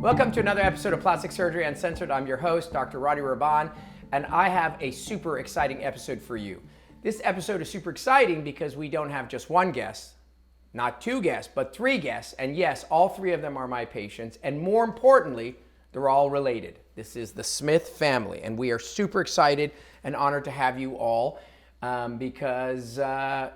Welcome to another episode of Plastic Surgery Uncensored. I'm your host, Dr. Rady, and I have a super exciting episode for you. This episode is super exciting because we don't have just one guest, not two guests, but three guests. And yes, all three of them are my patients. And more importantly, they're all related. This is the Smith family, and we are super excited and honored to have you all because the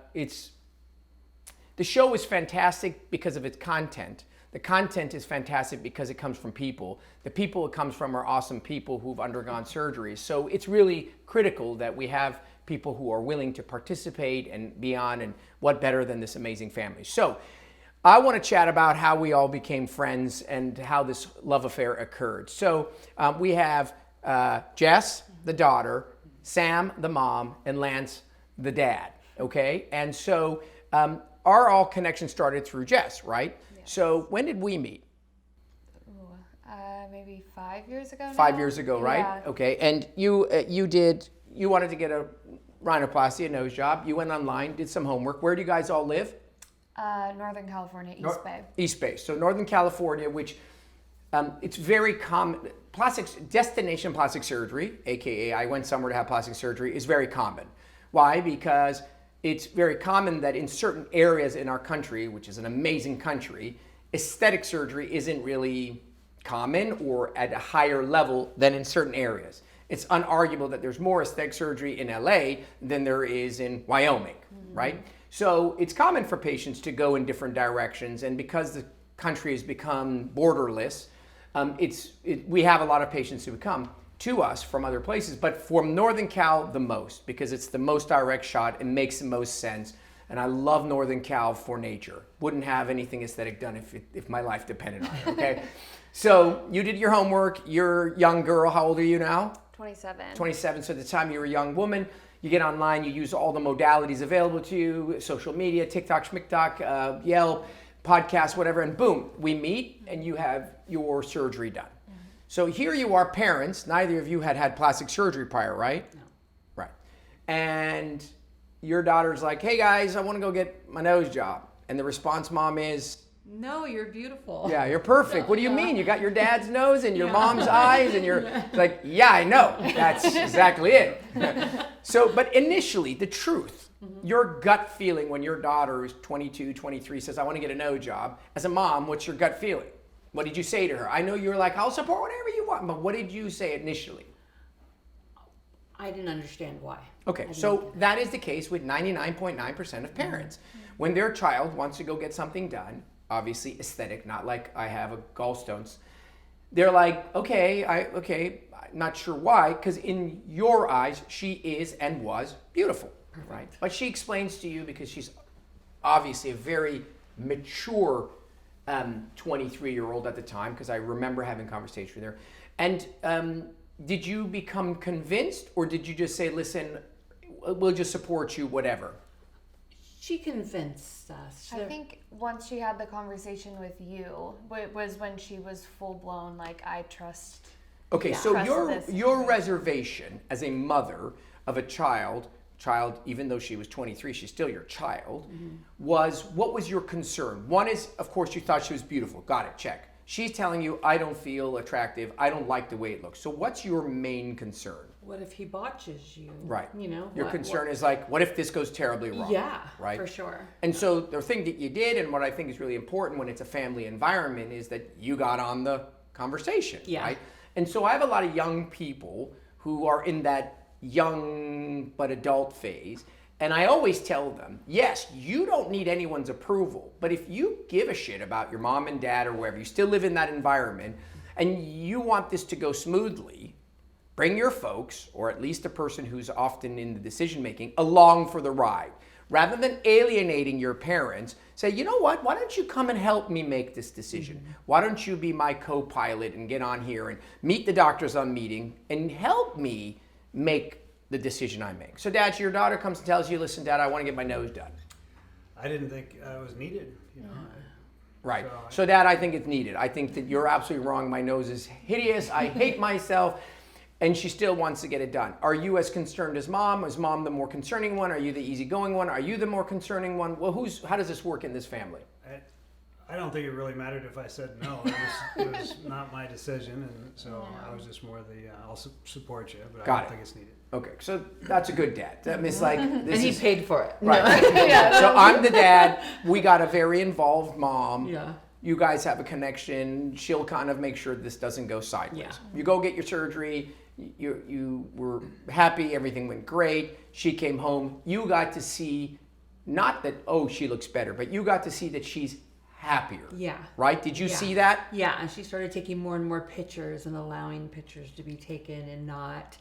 show is fantastic because of its content. The content is fantastic because it comes from people. The people it comes from are awesome people who've undergone surgeries. So it's really critical that we have people who are willing to participate and be on, and what better than this amazing family. So I want to chat about how we all became friends and how this love affair occurred. So we have Jess, the daughter, Sam, the mom, and Lance, the dad, okay? And so our all connection started through Jess, right? So when did we meet? Maybe 5 years ago now? 5 years ago, right? Yeah. Okay, and you wanted to get a rhinoplasty, a nose job. You went online, did some homework. Where do you guys all live? Northern California, East Bay. East Bay. So Northern California, which it's very common. Destination plastic surgery, AKA I went somewhere to have plastic surgery, is very common. Why? Because it's very common that in certain areas in our country, which is an amazing country, aesthetic surgery isn't really common or at a higher level than in certain areas. It's unarguable that there's more aesthetic surgery in LA than there is in Wyoming, right? So it's common for patients to go in different directions, and because the country has become borderless, we have a lot of patients who come to us from other places, but from Northern Cal the most, because it's the most direct shot, it makes the most sense, and I love Northern Cal for nature. Wouldn't have anything aesthetic done if my life depended on it, okay? So you did your homework, you're a young girl, how old are you now? 27. 27, so at the time you were a young woman, you get online, you use all the modalities available to you, social media, TikTok, Schmickdoc, Yelp, podcast, whatever, and boom, we meet and you have your surgery done. So here you are, parents, neither of you had plastic surgery prior, right? No. Right. And your daughter's like, hey guys, I want to go get my nose job. And the response, mom, is, no, you're beautiful. yeah, you're perfect. What do you mean? You got your dad's nose and your Yeah. mom's eyes and you're like, yeah, I know. That's exactly it. So, but initially, the truth, your gut feeling when your daughter is 22, 23, says, I want to get a nose job. As a mom, what's your gut feeling? What did you say to her? I know you were like, I'll support whatever you want, but what did you say initially? I didn't understand why. Okay, so that is the case with 99.9% of parents. When their child wants to go get something done, obviously aesthetic, not like I have a gallstones, they're like, okay, not sure why, because in your eyes, she is and was beautiful, right? But she explains to you, because she's obviously a very mature 23-year-old at the time, because I remember having a conversation with her. And did you become convinced, or did you just say, listen, we'll just support you, whatever? She convinced us. I think once she had the conversation with you, it was when she was full-blown, like, I trust. Okay, Yeah. so Trust your reservation as a mother of a child, even though she was 23, she's still your child, what was your concern? One is, of course, you thought she was beautiful. Got it, check. She's telling you, I don't feel attractive. I don't like the way it looks. So what's your main concern? What if he botches you? Right. You know. Your concern is like, what if this goes terribly wrong? Yeah, right? for sure. And so the thing that you did, and what I think is really important when it's a family environment, is that you got on the conversation, Yeah. right? And so I have a lot of young people who are in that young but adult phase, and I always tell them, yes, you don't need anyone's approval, but if you give a shit about your mom and dad or wherever, you still live in that environment, and you want this to go smoothly, bring your folks, or at least a person who's often in the decision making, along for the ride. Rather than alienating your parents, say, you know what, why don't you come and help me make this decision? Why don't you be my co-pilot and get on here and meet the doctors on meeting and help me make the decision I make? So Dad, your daughter comes and tells you, listen, Dad, I want to get my nose done. I didn't think it was needed, you know. Right. So Dad, I think it's needed. I think that you're absolutely wrong. My nose is hideous. I hate myself. And she still wants to get it done. Are you as concerned as mom? Is mom the more concerning one? Are you the easygoing one? Are you the more concerning one? Well, how does this work in this family? I don't think it really mattered if I said no. It was not my decision, and so I was just more the I'll support you, but I don't think it's needed. Okay, so that's a good dad. That means like this And he is paid for it. right. So I'm the dad. We got a very involved mom. Yeah. You guys have a connection. She'll kind of make sure this doesn't go sideways. Yeah. You go get your surgery. You were happy. Everything went great. She came home. You got to see, not that, oh, she looks better, but you got to see that she's happier. Yeah. Right? Did you Yeah. see that? Yeah, and she started taking more and more pictures and allowing pictures to be taken and not.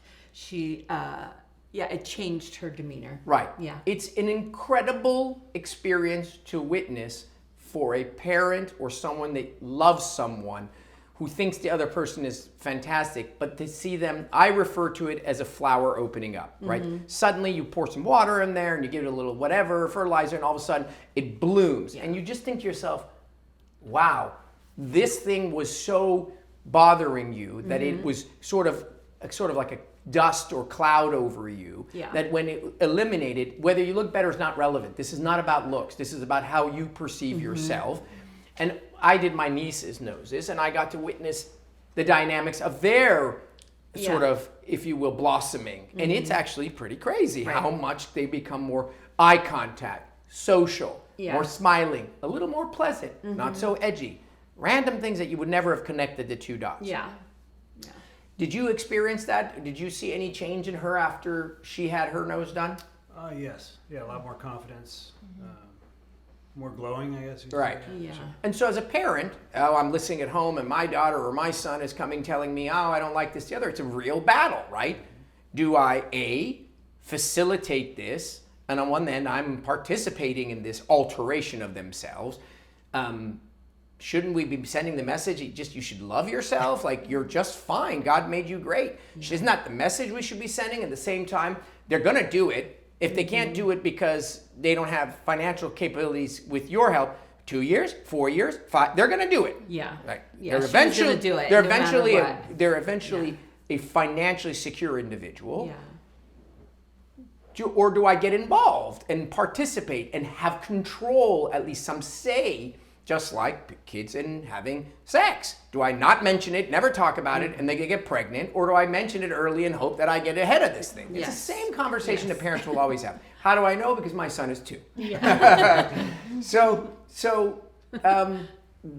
It changed her demeanor. Right. Yeah. It's an incredible experience to witness for a parent or someone that loves someone who thinks the other person is fantastic, but to see them, I refer to it as a flower opening up, right? Suddenly you pour some water in there and you give it a little whatever, fertilizer, and all of a sudden it blooms. And you just think to yourself, wow, this thing was so bothering you that it was sort of like a dust or cloud over you, that when it eliminated, whether you look better is not relevant. This is not about looks. This is about how you perceive yourself. And I did my niece's noses, and I got to witness the dynamics of their sort of, if you will, blossoming. And it's actually pretty crazy how much they become more eye contact, social, more smiling, a little more pleasant, not so edgy. Random things that you would never have connected the two dots. Yeah. Did you experience that? Did you see any change in her after she had her nose done? Yes. Yeah, a lot more confidence. More glowing, I guess. Right. Yeah. And so as a parent, I'm listening at home and my daughter or my son is coming telling me, oh, I don't like this, the other. It's a real battle, right? Do I, A, facilitate this? And on one end, I'm participating in this alteration of themselves. Shouldn't we be sending the message, you should love yourself? Like, you're just fine. God made you great. Isn't that the message we should be sending? At the same time, they're going to do it. If they can't do it because they don't have financial capabilities with your help, 2 years, 4 years, 5, they're going to do it. Yeah. Right. Yeah, They're she's gonna eventually do it, They're no matter eventually what. they're eventually a financially secure individual. Yeah. Or do I get involved and participate and have control, at least some say, just like kids and having sex? Do I not mention it, never talk about it, and they get pregnant? Or do I mention it early and hope that I get ahead of this thing? It's the same conversation that parents will always have. How do I know? Because my son is 2. Yeah.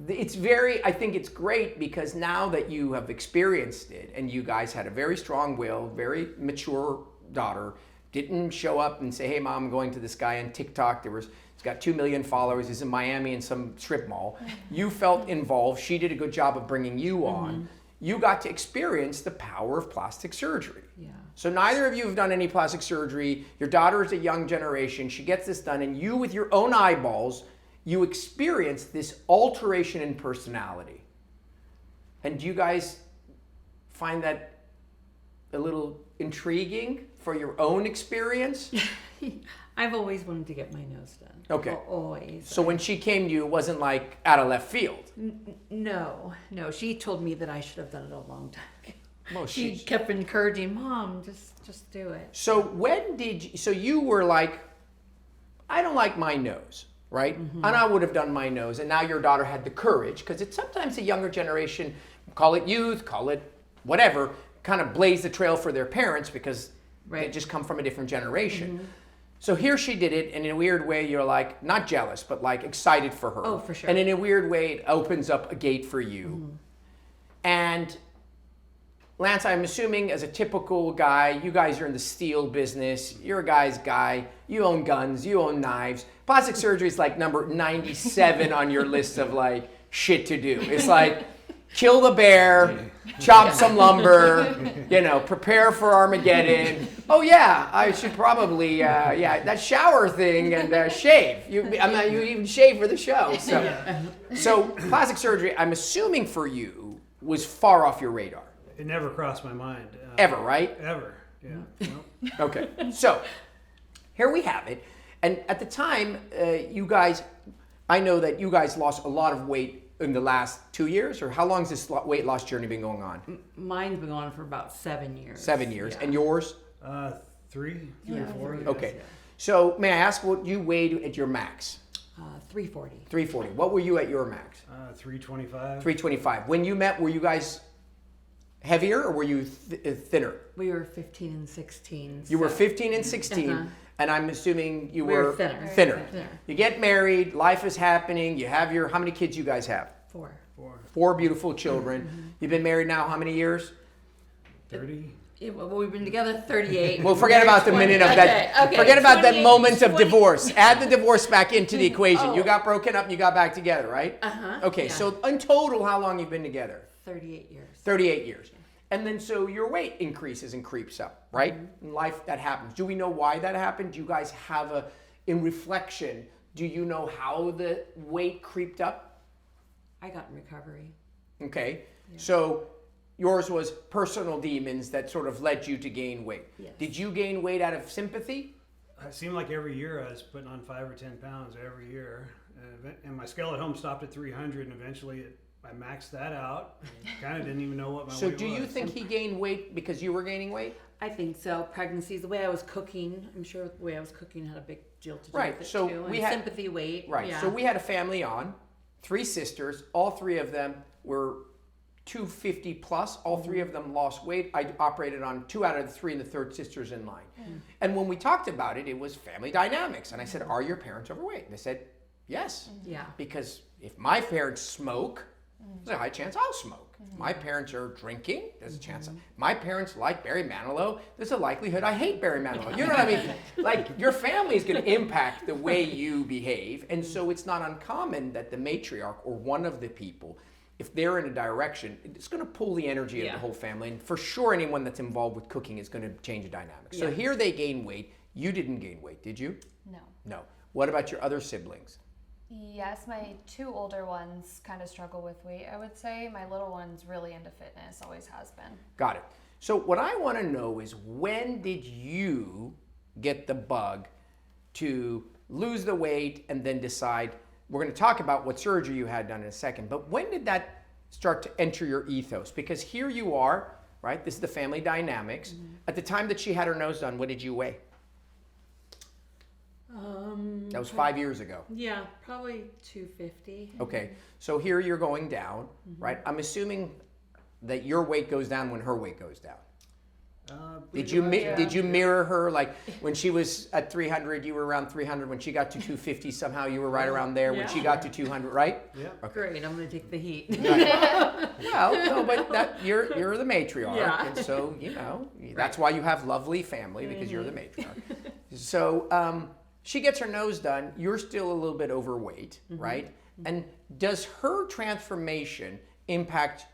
It's very, I think it's great because now that you have experienced it and you guys had a very strong will, very mature daughter, didn't show up and say, hey, Mom, I'm going to this guy on TikTok. He's got 2 million followers. He's in Miami in some strip mall. You felt involved. She did a good job of bringing you on. You got to experience the power of plastic surgery. Yeah. So neither of you have done any plastic surgery. Your daughter is a young generation. She gets this done, and you, with your own eyeballs, you experience this alteration in personality. And do you guys find that a little intriguing for your own experience? I've always wanted to get my nose done. Okay. Always. So when she came to you, it wasn't like out of left field. No. She told me that I should have done it a long time ago. Well, She kept encouraging, Mom, just do it. So when did you, so you were like, I don't like my nose, right? And I would have done my nose, and now your daughter had the courage, because it's sometimes the younger generation, call it youth, call it whatever, kind of blaze the trail for their parents because they just come from a different generation. So here she did it, and in a weird way, you're like, not jealous, but like excited for her. Oh, for sure. And in a weird way, it opens up a gate for you. And Lance, I'm assuming as a typical guy, you guys are in the steel business. You're a guy's guy. You own guns. You own knives. Plastic surgery is like number 97 on your list of like shit to do. It's like kill the bear, chop some lumber, prepare for Armageddon. Oh yeah, I should probably that shower thing and shave. You even shave for the show. So plastic surgery, I'm assuming for you was far off your radar. It never crossed my mind. Ever, right? Ever. Yeah. Nope. Okay. So here we have it. And at the time, I know that you guys lost a lot of weight in the last 2 years, or how long has this weight loss journey been going on? Mine's been going on for about 7 years. 7 years. Yeah. And yours? 3 or 4. Yes. Okay. So may I ask what you weighed at your max? 340. 340. What were you at your max? 325. 325. When you met, were you guys heavier or were you thinner? We were 15 and 16. You were so- 15 and 16, and I'm assuming you We were were thinner. thinner. Thinner. You get married, life is happening, you have how many kids you guys have? 4. 4 beautiful children. You've been married now how many years? 30. Yeah, well, we've been together 38. Well, forget about the minute of that. Okay, Forget about that 28, moment of 20. divorce. Add the divorce back into the equation. Oh. You got broken up and you got back together, right? Okay, yeah. so in total, how long you've been together? 38 years. 38 years. And then so your weight increases and creeps up, right? In life, that happens. Do we know why that happened? Do you guys have in reflection, do you know how the weight creeped up? I got in recovery. Okay, so yours was personal demons that sort of led you to gain weight. Yes. Did you gain weight out of sympathy? It seemed like every year I was putting on 5 or 10 pounds every year. And my scale at home stopped at 300, and eventually I maxed that out. Kind of didn't even know what my So weight was. do you think he gained weight because you were gaining weight? I think so. Pregnancy, the way I was cooking, I'm sure the way I was cooking had a big deal to do Right, with it so too. we And had- sympathy weight. Right, Yeah. so we had a family on, 3 sisters, all 3 of them were 250 plus, all 3 of them lost weight. I operated on 2 out of the 3 and the third sister's in line. And when we talked about it, it was family dynamics. And I said, are your parents overweight? And they said, yes. Yeah. Because if my parents smoke, there's a high chance I'll smoke. If my parents are drinking, there's a chance. My parents like Barry Manilow, there's a likelihood I hate Barry Manilow. You know what I mean? Like, your family is going to impact the way you behave. And so it's not uncommon that the matriarch or one of the people, if they're in a direction, it's going to pull the energy of the Yeah. whole family. And for sure, anyone that's involved with cooking is going to change the dynamic. So Yeah. here they gain weight. You didn't gain weight, did you? No. No. What about your other siblings? Yes, my 2 older ones kind of struggle with weight, I would say. My little one's really into fitness, always has been. Got it. So what I want to know is, when did you get the bug to lose the weight and then decide, we're going to talk about what surgery you had done in a second, but when did that start to enter your ethos? Because here you are, right? This is the family dynamics. At the time that she had her nose done, what did you weigh? That was 5 years ago. Yeah, probably 250. Okay, so here you're going down, right? I'm assuming that your weight goes down when her weight goes down. Did you mirror her, like when she was at 300, you were around 300. When she got to 250, somehow you were right around there. When she got to 200, right? Yeah. Great, I'm going to take the heat. Well, no, but you're the matriarch, Yeah. and so that's why you have lovely family, because you're the matriarch. So she gets her nose done. You're still a little bit overweight, right? And does her transformation impact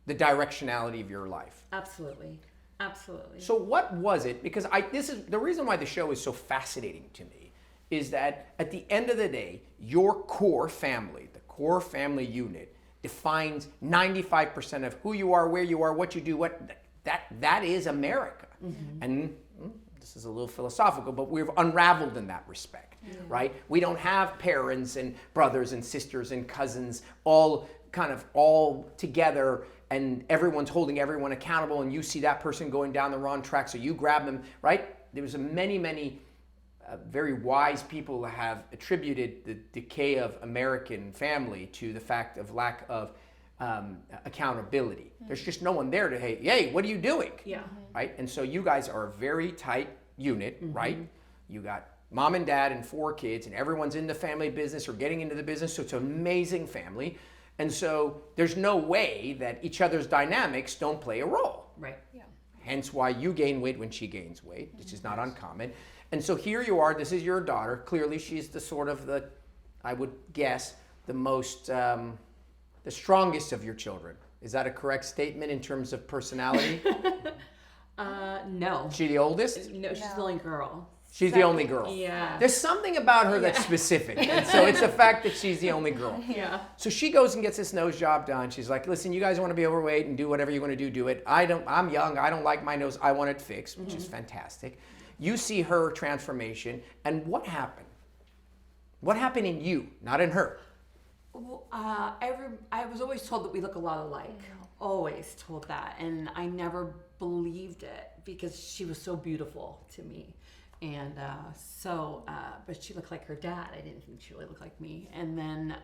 the directionality of your life? Absolutely. Absolutely. So what was it? Because this is the reason why the show is so fascinating to me, is that at the end of the day, your core family, the core family unit, defines 95% of who you are, where you are, what you do, that is America. And this is a little philosophical, but we've unraveled in that respect, right? We don't have parents and brothers and sisters and cousins all together, and everyone's holding everyone accountable, and you see that person going down the wrong track, so you grab them, right? There was many very wise people have attributed the decay of American family to the fact of lack of accountability. There's just no one there to, hey, what are you doing? Yeah. Right? And so you guys are a very tight unit, right? You got mom and dad and 4 kids, and everyone's in the family business or getting into the business, so it's an amazing family. And so there's no way that each other's dynamics don't play a role. Right. Yeah. Hence why you gain weight when she gains weight, which is not uncommon. And so here you are, this is your daughter. Clearly she's the sort of I would guess, the most, the strongest of your children. Is that a correct statement in terms of personality? No. She the oldest? No, she's the only girl. She's the only girl. Yeah. There's something about her that's specific. And so it's the fact that she's the only girl. Yeah. So she goes and gets this nose job done. She's like, listen, you guys want to be overweight and do whatever you want to do it. I'm young. I don't like my nose. I want it fixed, which is fantastic. You see her transformation. And what happened? What happened in you, not in her? Well, I was always told that we look a lot alike. Always told that. And I never believed it because she was so beautiful to me. And but she looked like her dad. I didn't think she really looked like me. And then,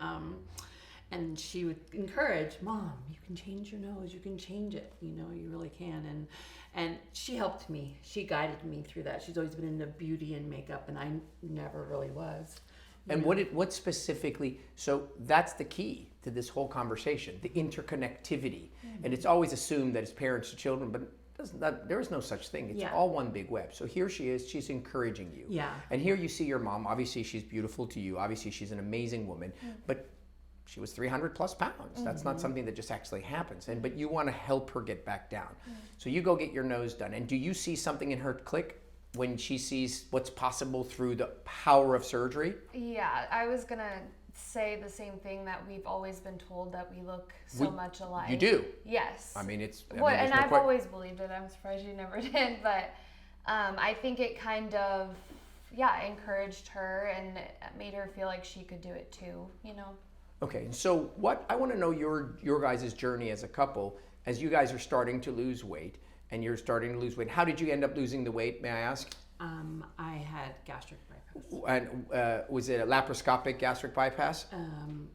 and she would encourage, Mom, you can change your nose. You can change it. You know, you really can. And she helped me. She guided me through that. She's always been into beauty and makeup, and I never really was. And what specifically, so that's the key to this whole conversation, the interconnectivity. And it's always assumed that it's parents to children, but there is no such thing. It's all one big web. So here she is, she's encouraging you. Yeah. And here you see your mom, obviously she's beautiful to you, obviously she's an amazing woman, but she was 300 plus pounds. That's not something that just actually happens. But you want to help her get back down. So you go get your nose done. And do you see something in her click when she sees what's possible through the power of surgery? Yeah, I was gonna say the same thing, that we've always been told that we look so much alike. You do? Yes. I mean, it's... And I've always believed it. I'm surprised you never did. But I think it kind of, encouraged her and made her feel like she could do it too, you know? Okay, so what I want to know your guys' journey as a couple, as you guys are starting to lose weight, and you're starting to lose weight. How did you end up losing the weight, may I ask? I had gastric bypass. And was it a laparoscopic gastric bypass?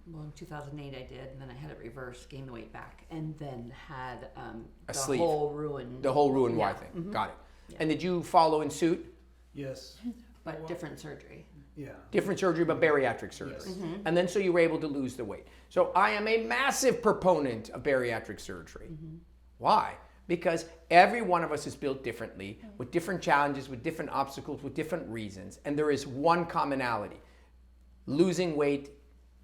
Well, in 2008 I did, and then I had it reversed, gained the weight back, and then had A the sleeve. whole ruin. The whole Roux-en-Y Yeah. thing. Got it. Yeah. And did you follow in suit? Yes. But different surgery. Yeah. Different surgery, but bariatric surgery. Yes. And then so you were able to lose the weight. So I am a massive proponent of bariatric surgery. Why? Because every one of us is built differently, with different challenges, with different obstacles, with different reasons. And there is one commonality. Losing weight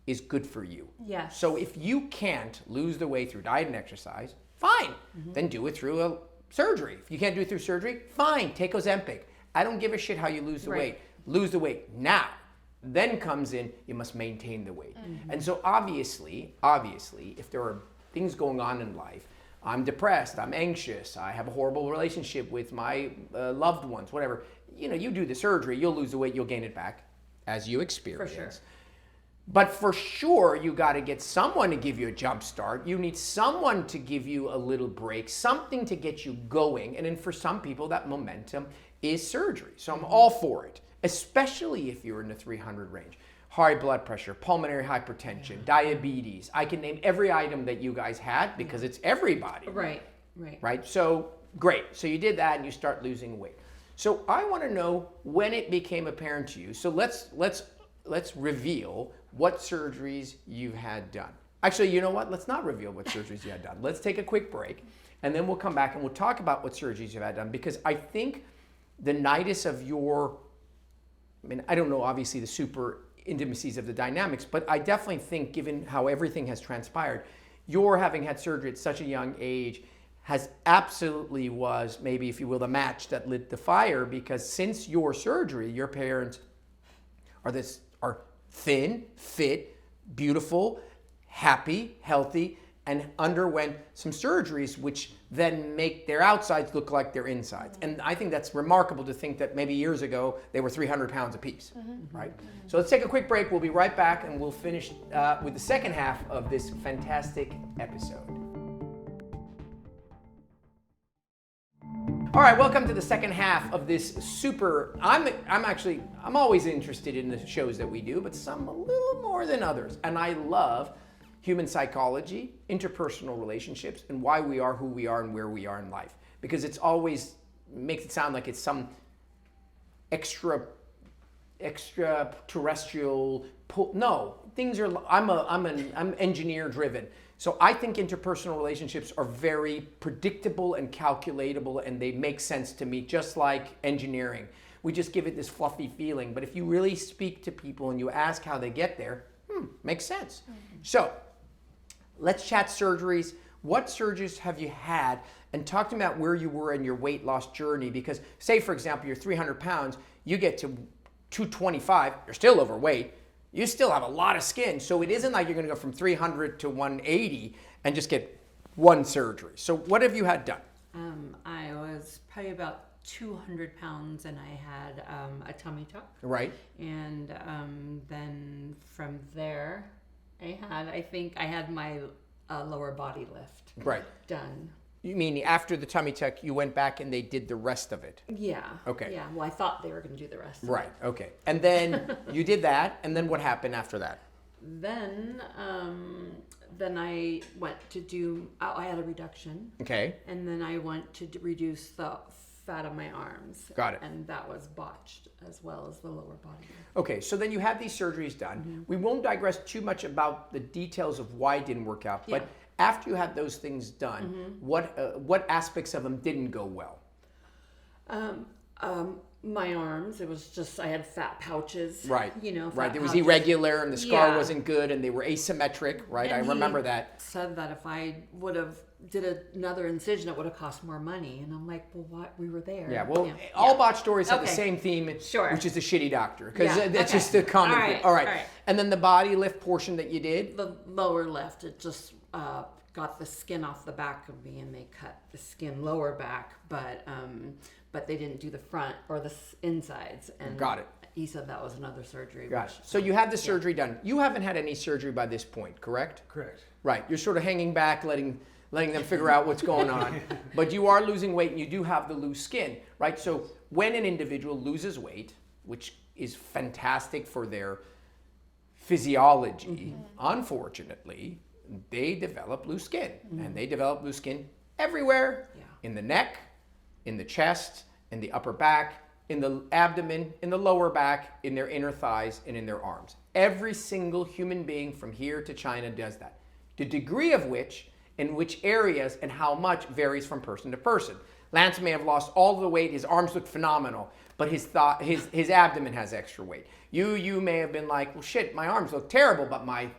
is good for you. Yes. So if you can't lose the weight through diet and exercise, fine. Then do it through a surgery. If you can't do it through surgery, fine. Take Ozempic. I don't give a shit how you lose the weight. Lose the weight now. Then comes in, you must maintain the weight. And so obviously, if there are things going on in life, I'm depressed, I'm anxious, I have a horrible relationship with my loved ones, whatever. You know, you do the surgery, you'll lose the weight, you'll gain it back as you experience. For sure. But for sure, you got to get someone to give you a jump start. You need someone to give you a little break, something to get you going. And then for some people, that momentum is surgery. So I'm all for it, especially if you're in the 300 range. High blood pressure, pulmonary hypertension, diabetes. I can name every item that you guys had because it's everybody. Right. Right? So great. So you did that and you start losing weight. So I want to know when it became apparent to you. So let's reveal what surgeries you've had done. Actually, you know what? Let's not reveal what surgeries you had done. Let's take a quick break and then we'll come back and we'll talk about what surgeries you've had done, because I think the nidus of your, I mean, I don't know obviously the super intimacies of the dynamics, but I definitely think, given how everything has transpired, your having had surgery at such a young age has absolutely was, maybe if you will, the match that lit the fire, because since your surgery, your parents are thin, fit, beautiful, happy, healthy, and underwent some surgeries which then make their outsides look like their insides. And I think that's remarkable to think that maybe years ago they were 300 pounds apiece, right? So let's take a quick break. We'll be right back and we'll finish with the second half of this fantastic episode. All right, welcome to the second half of this super, I'm always interested in the shows that we do, but some a little more than others. And I love human psychology, interpersonal relationships, and why we are who we are and where we are in life. Because it's always makes it sound like it's some extraterrestrial. No, things are. I'm engineer driven. So I think interpersonal relationships are very predictable and calculatable, and they make sense to me, just like engineering. We just give it this fluffy feeling. But if you really speak to people and you ask how they get there, makes sense. So let's chat surgeries. What surgeries have you had? And talk to me about where you were in your weight loss journey. Because say, for example, you're 300 pounds, you get to 225, you're still overweight, you still have a lot of skin. So it isn't like you're gonna go from 300 to 180 and just get one surgery. So what have you had done? I was probably about 200 pounds and I had a tummy tuck. Right. And then from there, I think I had my lower body lift Right. done. You mean after the tummy tuck, you went back and they did the rest of it? Yeah. Okay. Yeah. Well, I thought they were going to do the rest. of Right. Okay. And then you did that, and then what happened after that? Then I went to do. I had a reduction, Okay. and then I went to reduce the fat on my arms. Got it. And that was botched as well as the lower body. Okay, so then you have these surgeries done. We won't digress too much about the details of why it didn't work out, but Yeah. after you had those things done, what aspects of them didn't go well? My arms, it was just I had fat pouches. Right. You know. Right. fat It was pouches. irregular, and the scar Yeah. wasn't good, and they were asymmetric. Right. And I he remember that. said that if I would have did another incision, it would have cost more money. And I'm like, well, what? We were there. Yeah. Well, all botch stories have the Okay. same theme, Sure. which is the shitty doctor, because Yeah, that's okay. just the common. All right, All right. all right. And then the body lift portion that you did. The lower left, it just got the skin off the back of me, and they cut the skin lower back, but they didn't do the front or the insides. And Got it. He said that was another surgery. Got which- it. So you had the surgery done. You haven't had any surgery by this point, correct? Correct. Right. You're sort of hanging back, letting them figure out what's going on. But you are losing weight, and you do have the loose skin, right? So when an individual loses weight, which is fantastic for their physiology, unfortunately, they develop loose skin. And they develop loose skin everywhere. Yeah. In the neck, in the chest, in the upper back, in the abdomen, in the lower back, in their inner thighs, and in their arms. Every single human being from here to China does that. The degree of which, in which areas, and how much varies from person to person. Lance may have lost all the weight, his arms look phenomenal, but his abdomen has extra weight. You may have been like, well, shit, my arms look terrible, but my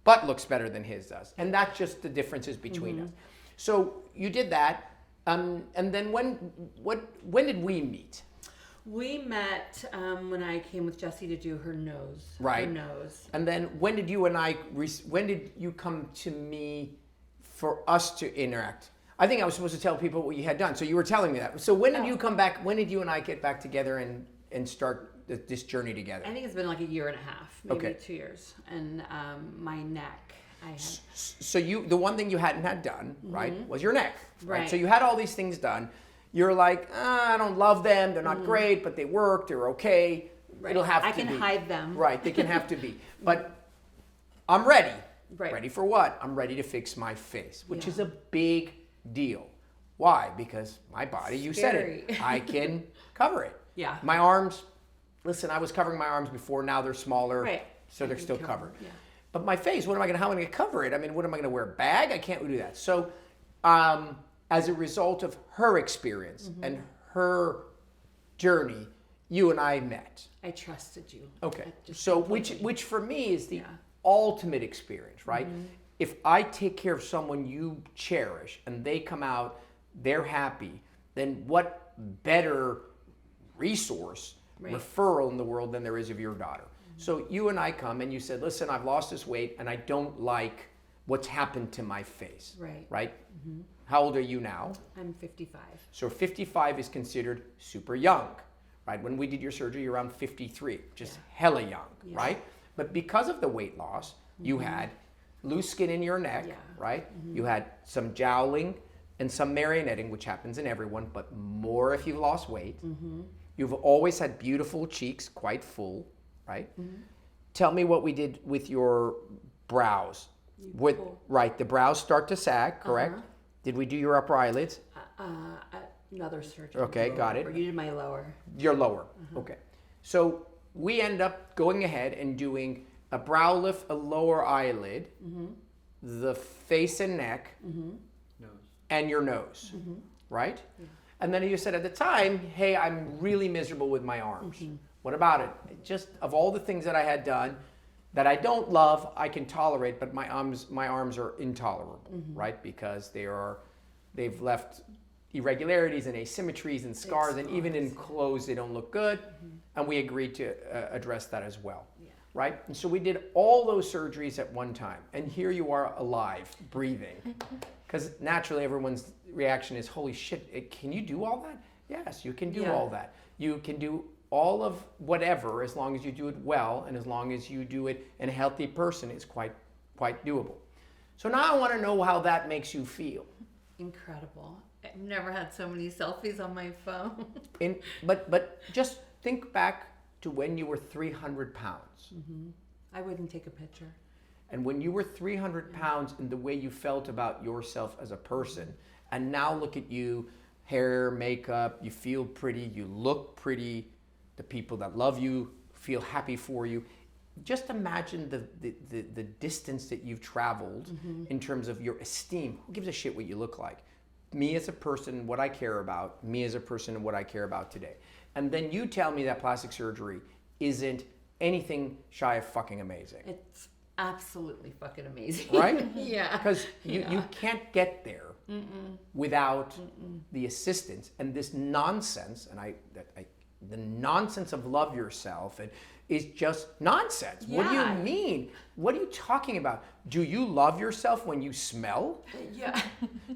butt looks better than his does. And that's just the differences between us. So you did that, and then when did we meet? We met when I came with Jessie to do her nose. Right. Her nose. And then when did you come to me for us to interact? I think I was supposed to tell people what you had done. So you were telling me that. So when did you come back? When did you and I get back together and start this journey together? I think it's been like a year and a half, maybe Okay. 2 years. And my neck, I had. So the one thing you hadn't had done, right, was your neck. Right. Right. So you had all these things done. You're like, I don't love them. They're not great, but they work. They're okay. Right. It'll have I to can be. hide them. Right. They can have to be. But I'm ready. Right. Ready for what? I'm ready to fix my face, which Yeah. is a big deal. Why? Because my body, you said it, Scary. I can cover it. Yeah. My arms, listen, I was covering my arms before. Now they're smaller. Right. So they're can still cover, covered. yeah. But my face, how am I going to cover it? I mean, what am I going to wear? A bag? I can't do that. So as a result of her experience and her journey, you and I met. I trusted you. Okay. I just So completely- which for me is the Yeah. ultimate experience, right? If I take care of someone you cherish and they come out, they're happy, then what better resource, Right. referral in the world than there is of your daughter? So you and I come and you said, listen, I've lost this weight and I don't like what's happened to my face. Right. Right? How old are you now? I'm 55. So 55 is considered super young, right? When we did your surgery, you're around 53, just hella young, Yeah. right? But because of the weight loss, you had loose skin in your neck, Yeah. right? You had some jowling and some marionetting, which happens in everyone, but more if you've lost weight. You've always had beautiful cheeks, quite full, right? Tell me what we did with your brows. pull. Right, the brows start to sag, correct? Did we do your upper eyelids? Another surgery. Okay, got it. Or you did my lower. Your lower. Okay. So we end up going ahead and doing a brow lift, a lower eyelid, the face and neck, Nose. and your nose, right? And then you said at the time, hey, I'm really miserable with my arms. What about it? Just of all the things that I had done that I don't love, I can tolerate, but my arms are intolerable, right? Because they've left irregularities and asymmetries and scars, and even in clothes, they don't look good. And we agreed to address that as well, right? And so we did all those surgeries at one time. And here you are alive, breathing. Because naturally, everyone's reaction is, holy shit, can you do all that? Yes, you can do all that. You can do all of whatever as long as you do it well, and as long as you do it in a healthy person, it's quite doable. So now I want to know how that makes you feel. incredible. I've never had so many selfies on my phone. But just think back to when you were 300 pounds. I wouldn't take a picture. And when you were 300 pounds and the way you felt about yourself as a person, and now look at you, hair, makeup, you feel pretty, you look pretty, the people that love you feel happy for you. Just imagine the distance that you've traveled in terms of your esteem. Who gives a shit what you look like? Me as a person, what I care about, me as a person and what I care about today. And then you tell me that plastic surgery isn't anything shy of fucking amazing. It's absolutely fucking amazing. Right? Yeah. Because you can't get there without the assistance and this nonsense, and the nonsense of love yourself and is just nonsense. What do you Yeah. mean? What are you talking about? Do you love yourself when you smell? Yeah.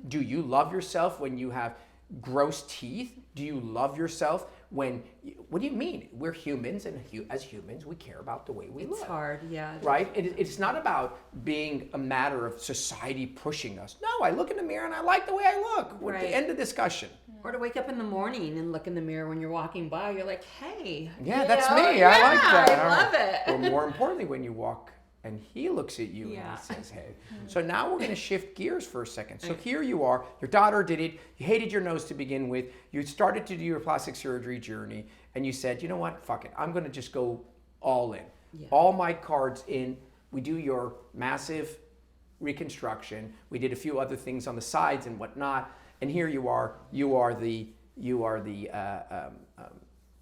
Do you love yourself when you have gross teeth? Do you love yourself when, what do you mean? We're humans, and as humans, we care about the way we It's look. hard, yeah. Right? It's not about being a matter of society pushing us. No, I look in the mirror and I like the way I look. Right. The end of discussion. Or to wake up in the morning and look in the mirror when you're walking by, you're like, hey. Yeah, you that's know? me. Yeah, I like that. I love it. Or more importantly, when you walk and he looks at you Yeah. and he says, hey. So now we're going to shift gears for a second. So here you are. Your daughter did it. You hated your nose to begin with. You started to do your plastic surgery journey. And you said, you know what? Fuck it. I'm going to just go all in. Yeah. All my cards in. We do your massive reconstruction. We did a few other things on the sides and whatnot. And here you are. You are the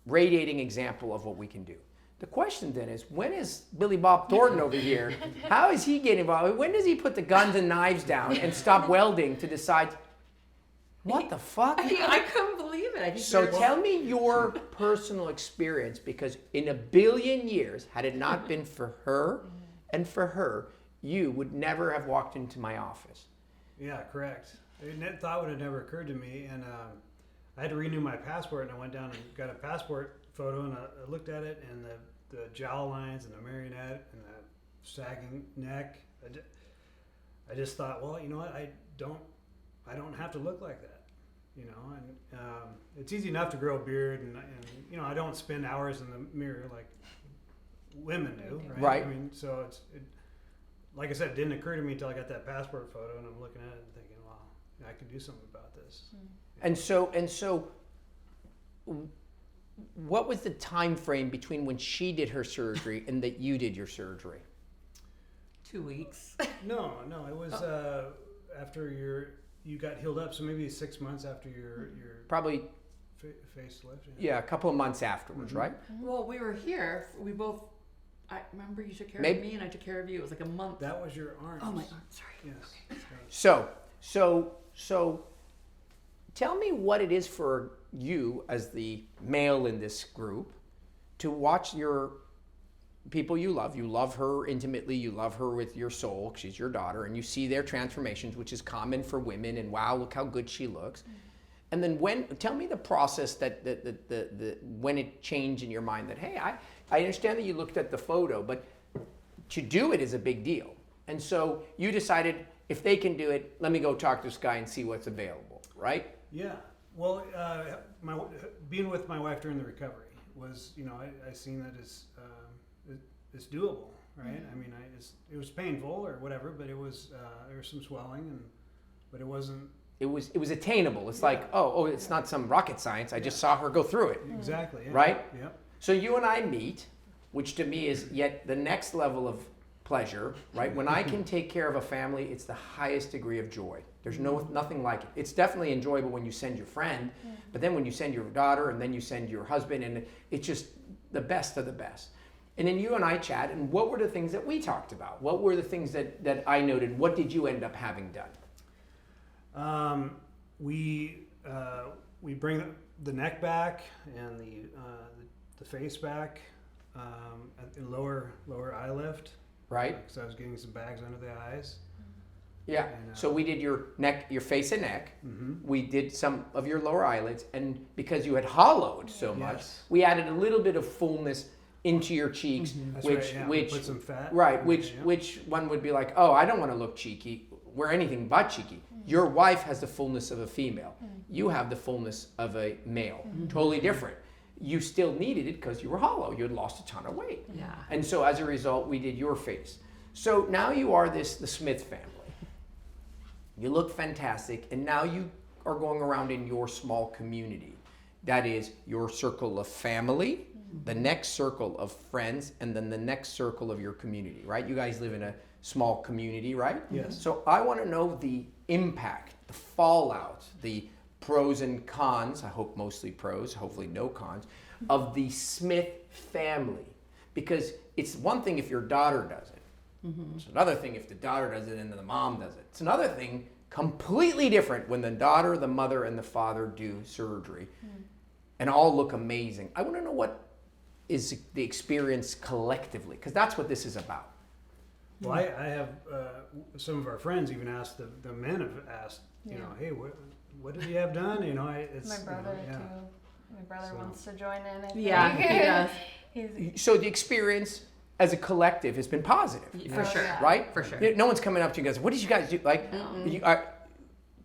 radiating example of what we can do. The question then is, when is Billy Bob Thornton over here? How is he getting involved? When does he put the guns and knives down and stop welding to decide, what the fuck? I couldn't believe it. I think So we were- tell me your personal experience, because in a billion years, had it not been for her and for her, you would never have walked into my office. Yeah, correct. That thought would have never occurred to me, and I had to renew my passport, and I went down and got a passport photo, and I looked at it, and the jowl lines, and the marionette, and the sagging neck. I just thought, well, you know what? I don't have to look like that, you know. And it's easy enough to grow a beard, and you know, I don't spend hours in the mirror like women do, right? Right. I mean, so like I said, it didn't occur to me until I got that passport photo, and I'm looking at it and thinking, wow, I can do something about this. And so, what was the time frame between when she did her surgery and that you did your surgery? 2 weeks. No, it was after you got healed up, so maybe 6 months after your Probably, facelift. yeah, a couple of months afterwards, right? Well, we were here. We both, I remember you took care Maybe- of me and I took care of you. It was like a month. That was your arms. Oh my God, sorry. Yes. So, tell me what it is for you as the male in this group to watch your people you love. You love her intimately. You love her with your soul. She's your daughter, and you see their transformations, which is common for women. And wow, look how good she looks. And then tell me the process that when it changed in your mind that, hey, I understand that you looked at the photo, but to do it is a big deal. And so you decided, if they can do it, let me go talk to this guy and see what's available, right? Yeah. Well, being with my wife during the recovery was, you know, I seen that it's doable, right? I mean, it was painful or whatever, but it was there was some swelling, but it wasn't. It was attainable. It's like, oh, it's not some rocket science. I just saw her go through it, Exactly. Yeah. right? Yep. So you and I meet, which to me is yet the next level of pleasure, right? When I can take care of a family, it's the highest degree of joy. There's nothing like it. It's definitely enjoyable when you send your friend, but then when you send your daughter and then you send your husband, and it's just the best of the best. And then you and I chat, and what were the things that we talked about? What were the things that I noted? What did you end up having done? We bring the neck back and the face back, and lower eye lift. Right? Because I was getting some bags under the eyes. Yeah. And, So we did your neck, your face and neck. Mm-hmm. We did some of your lower eyelids, and because you had hollowed so much, Yes. we added a little bit of fullness into your cheeks, That's which right, yeah. which Put some fat. right, in which there, yeah. which one would be like, oh, I don't want to look cheeky. we're anything but cheeky. Your wife has the fullness of a female. You have the fullness of a male. Totally different. You still needed it because you were hollow. You had lost a ton of weight. Yeah. And so as a result, we did your face. So now you are the Smith family. You look fantastic, and now you are going around in your small community. That is your circle of family, the next circle of friends, and then the next circle of your community, right? You guys live in a small community, right? Yes. So I want to know the impact, the fallout, the pros and cons, I hope mostly pros, hopefully no cons, of the Smith family. Because it's one thing if your daughter does it. It's another thing if the daughter does it and then the mom does it. It's another thing completely different when the daughter, the mother, and the father do surgery and all look amazing. I want to know what is the experience collectively, because that's what this is about. Well, I have some of our friends even asked, the men have asked, you know, hey, what did you have done? You know, it's My brother you know, too. My brother So- wants to join in. I Yeah, think. he does. He's, So the experience as a collective has been positive. For Oh, sure. yeah. Right? For sure. No one's coming up to you and goes, what did you guys do? Like,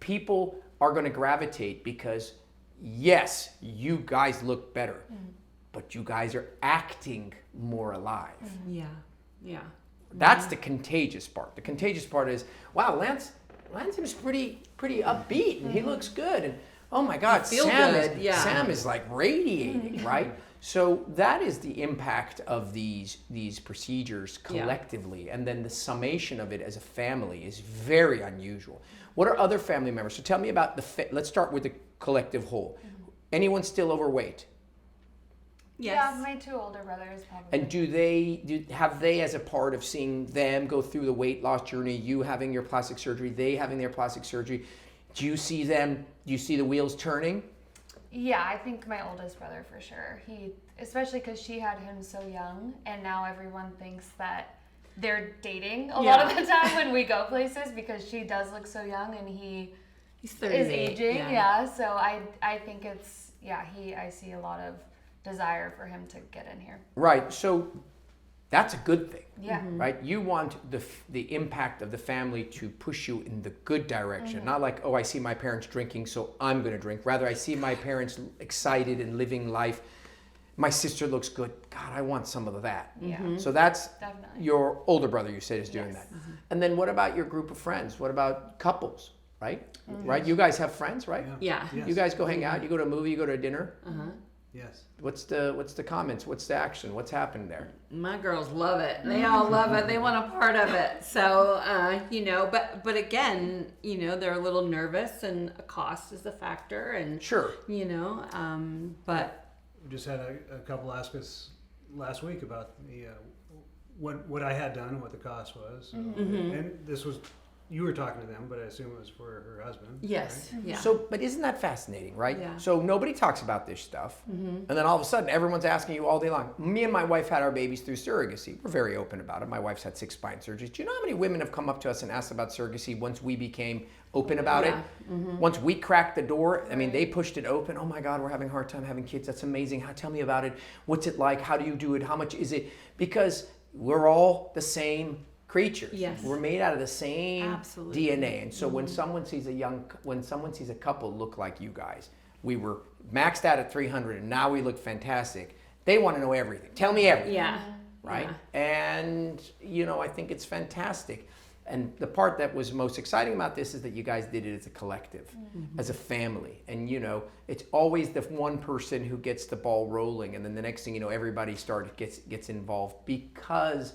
people are going to gravitate because, yes, you guys look better, but you guys are acting more alive. Yeah. Yeah. That's the contagious part. The contagious part is, wow, Lance seems pretty upbeat, and he looks good. And oh my God, feel Sam good, yeah. Sam is like radiating, right? So that is the impact of these procedures collectively, and then the summation of it as a family is very unusual. What are other family members? So tell me about let's start with the collective whole. Anyone still overweight? Yes. Yeah, my two older brothers probably. And have they, as a part of seeing them go through the weight loss journey, you having your plastic surgery, they having their plastic surgery, do you see the wheels turning? Yeah, I think my oldest brother for sure. Especially because she had him so young, and now everyone thinks that they're dating a lot of the time when we go places because she does look so young and he He's is 38. aging. Yeah, so I think it's I see a lot of desire for him to get in here. Right. So that's a good thing. Yeah. Right. You want the impact of the family to push you in the good direction, not like, oh, I see my parents drinking, so I'm going to drink. Rather, I see my parents excited and living life. My sister looks good. God, I want some of that. Yeah. So that's Definitely. your older brother, you said, is doing Yes. that. And then what about your group of friends? What about couples? Right. Right. You guys have friends, right? Yeah. Yes. You guys go hang out. You go to a movie. You go to a dinner. Yes. What's the comments? What's the action? What's happened there? My girls love it. They all love it. They want a part of it. So, but again, they're a little nervous, and cost is a factor, and Sure. but We just had a couple ask us last week about the what I had done and what the cost was. So, and this was, you were talking to them, but I assume it was for her husband. yes, right? yeah. So, but isn't that fascinating, right? Yeah. So nobody talks about this stuff, and then all of a sudden, everyone's asking you all day long. Me and my wife had our babies through surrogacy. We're very open about it. My wife's had 6 spine surgeries. Do you know how many women have come up to us and asked about surrogacy once we became open about it? Once we cracked the door, I mean, they pushed it open. Oh my God, we're having a hard time having kids. That's amazing. Tell me about it. What's it like? How do you do it? How much is it? Because we're all the same creatures. Yes. We're made out of the same Absolutely. DNA. And so when someone sees a couple look like you guys, we were maxed out at 300 and now we look fantastic. They want to know everything. Tell me everything. Yeah. Right? Yeah. And I think it's fantastic. And the part that was most exciting about this is that you guys did it as a collective, as a family. And it's always the one person who gets the ball rolling, and then the next thing you know, everybody gets involved, because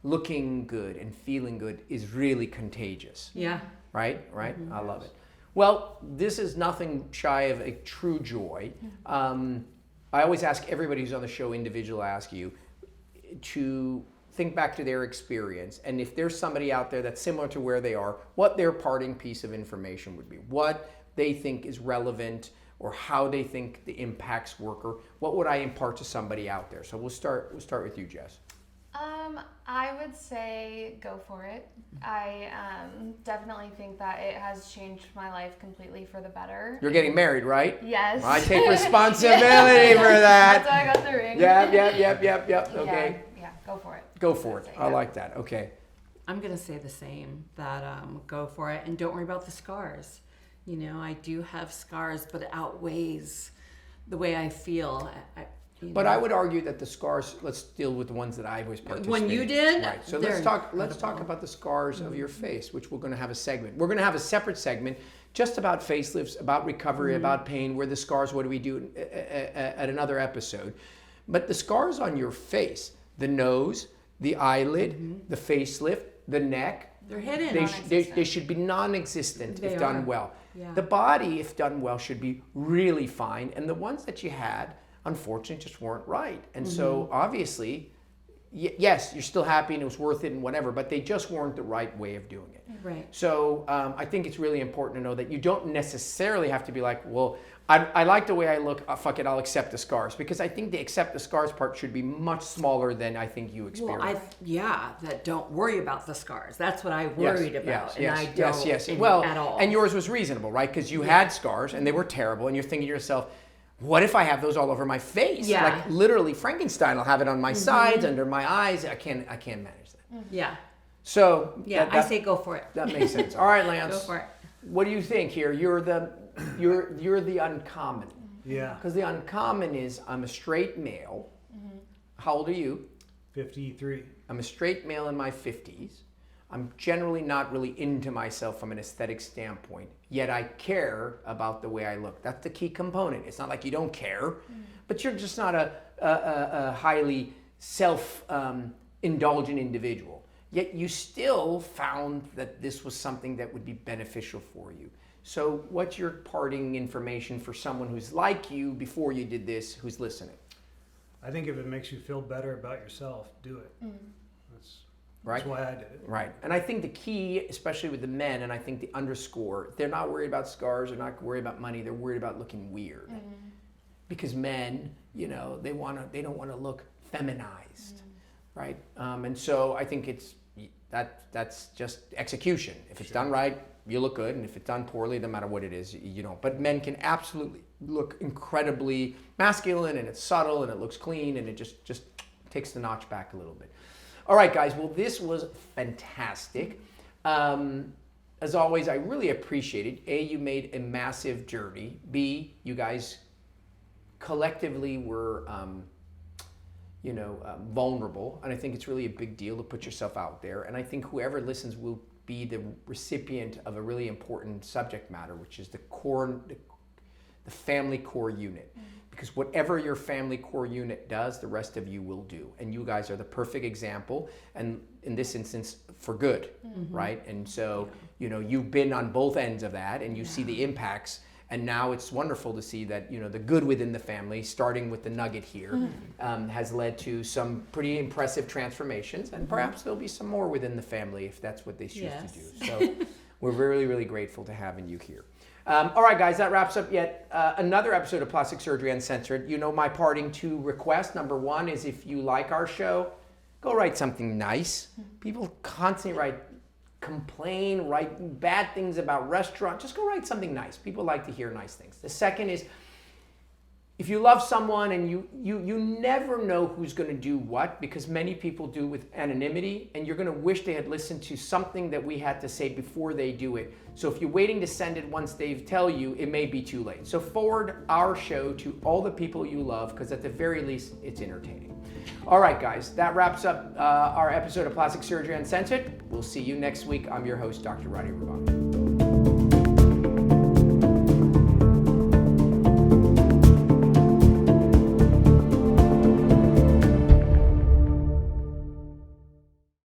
looking good and feeling good is really contagious. Yeah. Right? I love it. Well, this is nothing shy of a true joy. I always ask everybody who's on the show individually, I ask you to think back to their experience, and if there's somebody out there that's similar to where they are, what their parting piece of information would be, what they think is relevant, or how they think the impacts work, or what would I impart to somebody out there. So we'll start with you, Jess. I would say go for it. I definitely think that it has changed my life completely for the better. You're getting married, right? Yes. I take responsibility for that. That's why I got the ring. Yep. Okay. Yeah, go for it. Go for it. That's it, I yeah. like that. Okay. I'm gonna say the same. That go for it and don't worry about the scars. You know, I do have scars, but it outweighs the way I feel. But I would argue that the scars. Let's deal with the ones that I was participating. When you did, right? So they're let's talk about the scars of your face, which we're going to have a segment. We're going to have a separate segment just about facelifts, about recovery, about pain, where the scars. What do we do at another episode? But the scars on your face, the nose, the eyelid, the facelift, the neck. They're hidden. They should be non-existent if done well. Yeah. The body, if done well, should be really fine. And the ones that you had, unfortunately, just weren't right. And so obviously, yes, you're still happy and it was worth it and whatever, but they just weren't the right way of doing it. Right. So I think it's really important to know that you don't necessarily have to be like, well, I like the way I look, fuck it, I'll accept the scars. Because I think the accept the scars part should be much smaller than I think you experience. Well, that don't worry about the scars. That's what I worried about. Yes, and I don't well, at all. and yours was reasonable, right? Because you had scars and they were terrible and you're thinking to yourself, what if I have those all over my face? Yeah. Like literally Frankenstein will have it on my sides, under my eyes. I can't manage that. Yeah. So I say go for it. that makes sense. All right, Lance. Go for it. What do you think here? You're the uncommon. Yeah. Because the uncommon is I'm a straight male. How old are you? 53. I'm a straight male in my 50s. I'm generally not really into myself from an aesthetic standpoint, yet I care about the way I look. That's the key component. It's not like you don't care, but you're just not a highly self-indulgent individual. Yet you still found that this was something that would be beneficial for you. So what's your parting information for someone who's like you before you did this, who's listening? I think if it makes you feel better about yourself, do it. Right? That's why I did it. Right. And I think the key, especially with the men, and I think the underscore, they're not worried about scars, they're not worried about money, they're worried about looking weird. Because men, you know, they don't want to look feminized. Right? And so I think that's just execution. If it's done right, you look good, and if it's done poorly, no matter what it is, you don't. But men can absolutely look incredibly masculine, and it's subtle, and it looks clean, and it just takes the notch back a little bit. All right, guys. Well, this was fantastic. As always, I really appreciate it. A, you made a massive journey. B, you guys collectively were, vulnerable. And I think it's really a big deal to put yourself out there. And I think whoever listens will be the recipient of a really important subject matter, which is the family core unit. Because whatever your family core unit does, the rest of you will do. And you guys are the perfect example, and in this instance, for good, right? And so, you've been on both ends of that, and you see the impacts. And now it's wonderful to see that, the good within the family, starting with the nugget here, has led to some pretty impressive transformations. And perhaps there'll be some more within the family if that's what they choose to do. So we're really, really grateful to having you here. All right, guys, that wraps up yet another episode of Plastic Surgery Uncensored. My parting two requests. Number one is if you like our show, go write something nice. People constantly complain, write bad things about restaurants. Just go write something nice. People like to hear nice things. The second is if you love someone and you never know who's going to do what, because many people do with anonymity, and you're going to wish they had listened to something that we had to say before they do it. So if you're waiting to send it once they tell you, it may be too late. So forward our show to all the people you love, because at the very least, it's entertaining. All right, guys, that wraps up our episode of Plastic Surgery Uncensored. We'll see you next week. I'm your host, Dr. Rady.